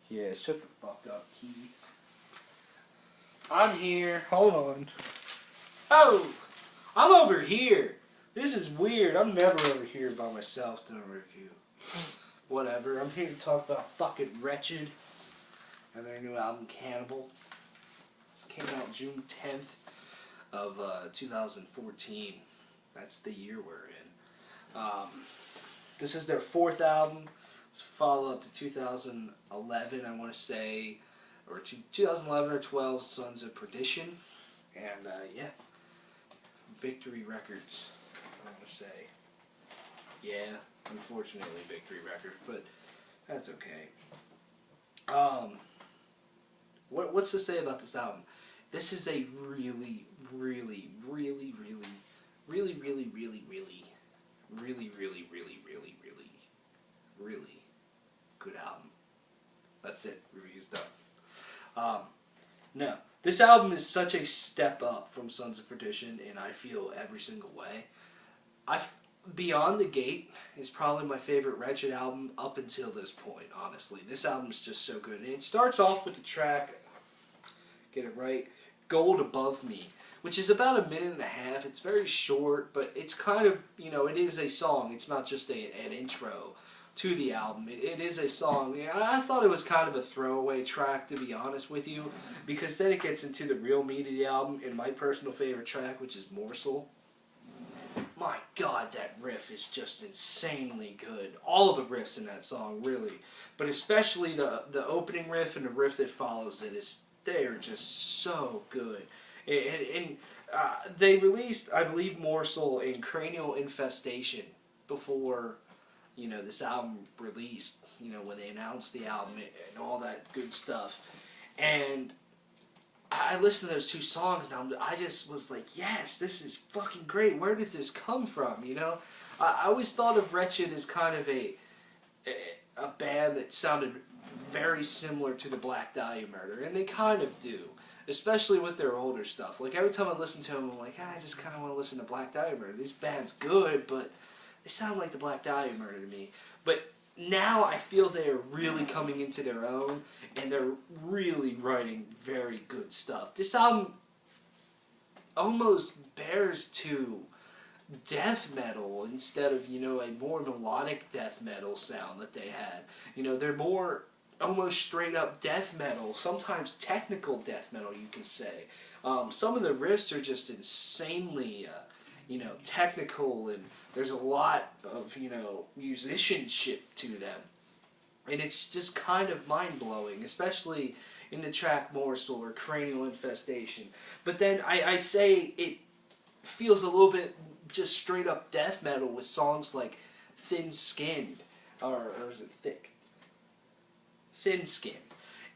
Yeah, shut the fuck up, Keith. I'm here. Hold on. Oh! I'm over here. This is weird. I'm never over here by myself doing a review. Whatever. I'm here to talk about fucking Wretched and their new album, Cannibal. This came out June 10th of 2014. That's the year we're in. This is their fourth album. It's a follow-up to 2011, I want to say, or 2011 or 12, Sons of Perdition. And, yeah, Victory Records, I want to say. Yeah, unfortunately Victory Records, but that's okay. What's to say about this album? This is a really good album. That's it. Review's done. No, this album is such a step up from Sons of Perdition, and I feel every single way. Beyond the Gate is probably my favorite Wretched album up until this point, honestly. This album is just so good. And it starts off with the track, get it right, Gold Above Me, which is about a minute and a half. It's very short, but it's kind of, you know, it is a song. It's not just an intro to the album. It is a song. I thought it was kind of a throwaway track, to be honest with you, because then it gets into the real meat of the album, and my personal favorite track, which is Morsel. My God, that riff is just insanely good. All of the riffs in that song, really. But especially the opening riff and the riff that follows it, they are just so good. And they released, I believe, Morsel and Cranial Infestation before, you know, this album released, you know, when they announced the album and all that good stuff. And I listened to those two songs and I just was like, yes, this is fucking great. Where did this come from, you know? I always thought of Wretched as kind of a band that sounded very similar to the Black Dahlia Murder, and they kind of do, especially with their older stuff. Like, every time I listen to them, I'm like, I just kind of want to listen to Black Dahlia Murder. This band's good, but they sound like the Black Dahlia Murder to me. But now I feel they are really coming into their own, and they're really writing very good stuff. This album almost bears to death metal instead of, you know, a more melodic death metal sound that they had. You know, they're more almost straight up death metal, sometimes technical death metal, you can say. Some of the riffs are just insanely you know, technical, and there's a lot of, you know, musicianship to them. And it's just kind of mind-blowing, especially in the track Morsel or Cranial Infestation. But then I say it feels a little bit just straight up death metal with songs like Thin Skinned, or is it Thick? Thin Skinned.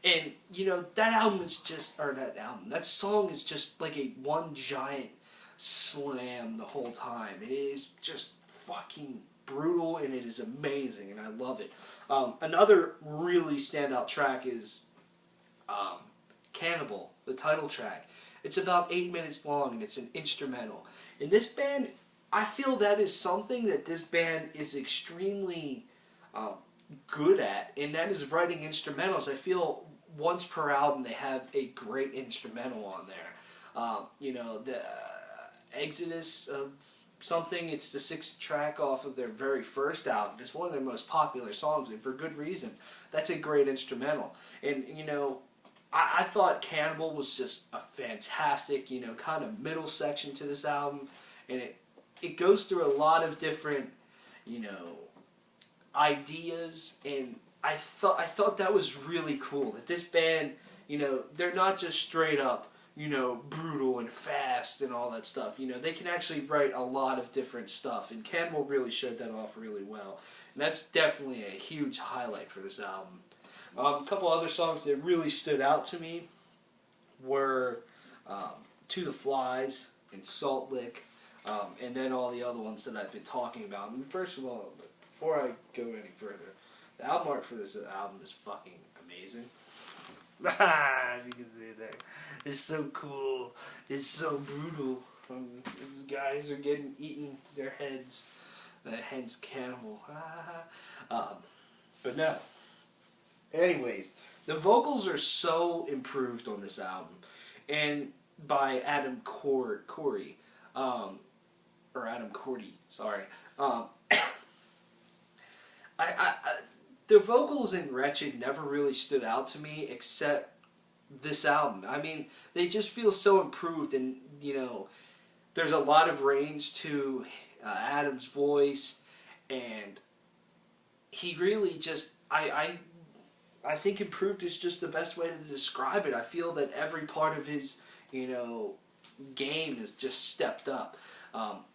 And, you know, that album is just, or that song is just like a one giant slam the whole time. It is just fucking brutal, and it is amazing, and I love it. Another really standout track is Cannibal, the title track. It's about 8 minutes long, and it's an instrumental. And this band, I feel that is something that this band is extremely good at, and that is writing instrumentals. I feel once per album they have a great instrumental on there. You know, the Exodus of something, it's the 6th track off of their very first album. It's one of their most popular songs, and for good reason. That's a great instrumental. And, you know, I thought Cannibal was just a fantastic, you know, kind of middle section to this album, and it goes through a lot of different, you know, ideas, and I thought that was really cool, that this band, you know, they're not just straight up, you know, brutal and fast and all that stuff. You know, they can actually write a lot of different stuff, and Cannibal really showed that off really well. And that's definitely a huge highlight for this album. A couple other songs that really stood out to me were To the Flies and Salt Lick, and then all the other ones that I've been talking about. I mean, first of all, before I go any further, the album art for this album is fucking amazing. If you can see it there. It's so cool. It's so brutal. These guys are getting eaten, their heads. Hence Cannibal. But no. Anyways, the vocals are so improved on this album, and by Adam Corey, or Adam Cordy, sorry. I the vocals in Wretched never really stood out to me except this album. I mean, they just feel so improved, and there's a lot of range to Adam's voice, and he really just I think improved is just the best way to describe it. I feel that every part of his game is just stepped up.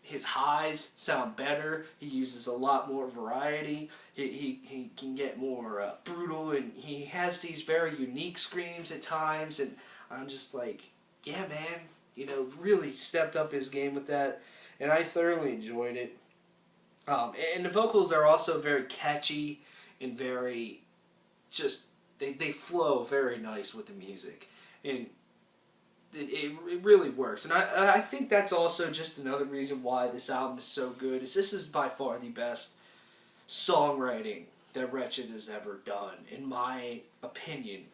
His highs sound better. He uses a lot more variety. He can get more brutal, and he has these very unique screams at times, and I'm just like, yeah, man, really stepped up his game with that, and I thoroughly enjoyed it. And the vocals are also very catchy and very just, they flow very nice with the music, and it really works. And I think that's also just another reason why this album is so good, is this is by far the best songwriting that Wretched has ever done, in my opinion.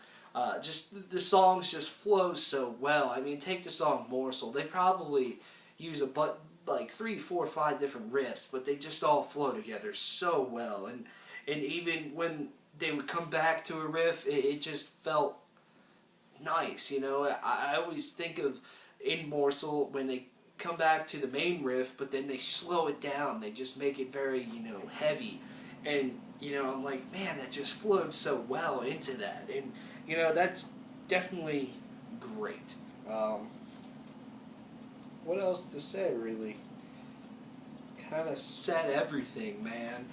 Just the songs just flow so well. I mean, take the song Morsel. They probably use like 3, 4, 5 different riffs, but they just all flow together so well. And even when they would come back to a riff, it just felt nice. I always think of in Morsel when they come back to the main riff, but then they slow it down. They just make it very, heavy. And, I'm like, man, that just flowed so well into that. And, that's definitely great. What else to say, really? Kind of said everything, man.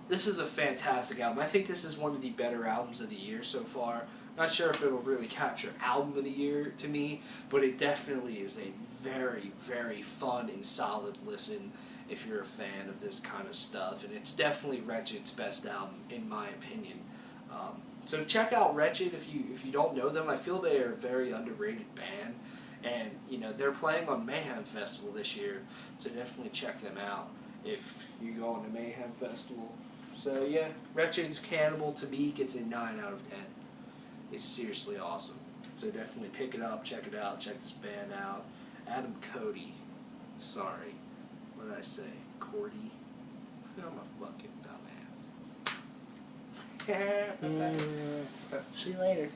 This is a fantastic album. I think this is one of the better albums of the year so far. Not sure if it'll really capture album of the year to me, but it definitely is a very, very fun and solid listen if you're a fan of this kind of stuff. And it's definitely Wretched's best album, in my opinion. So check out Wretched if you don't know them. I feel they are a very underrated band. And, they're playing on Mayhem Festival this year, so definitely check them out if you go on the Mayhem Festival. So, yeah, Wretched's Cannibal, to me, gets a 9 out of 10. It's seriously awesome. So definitely pick it up, check it out, check this band out. Adam Cody. Sorry. What did I say? Cordy? I'm a fucking dumbass. See you later.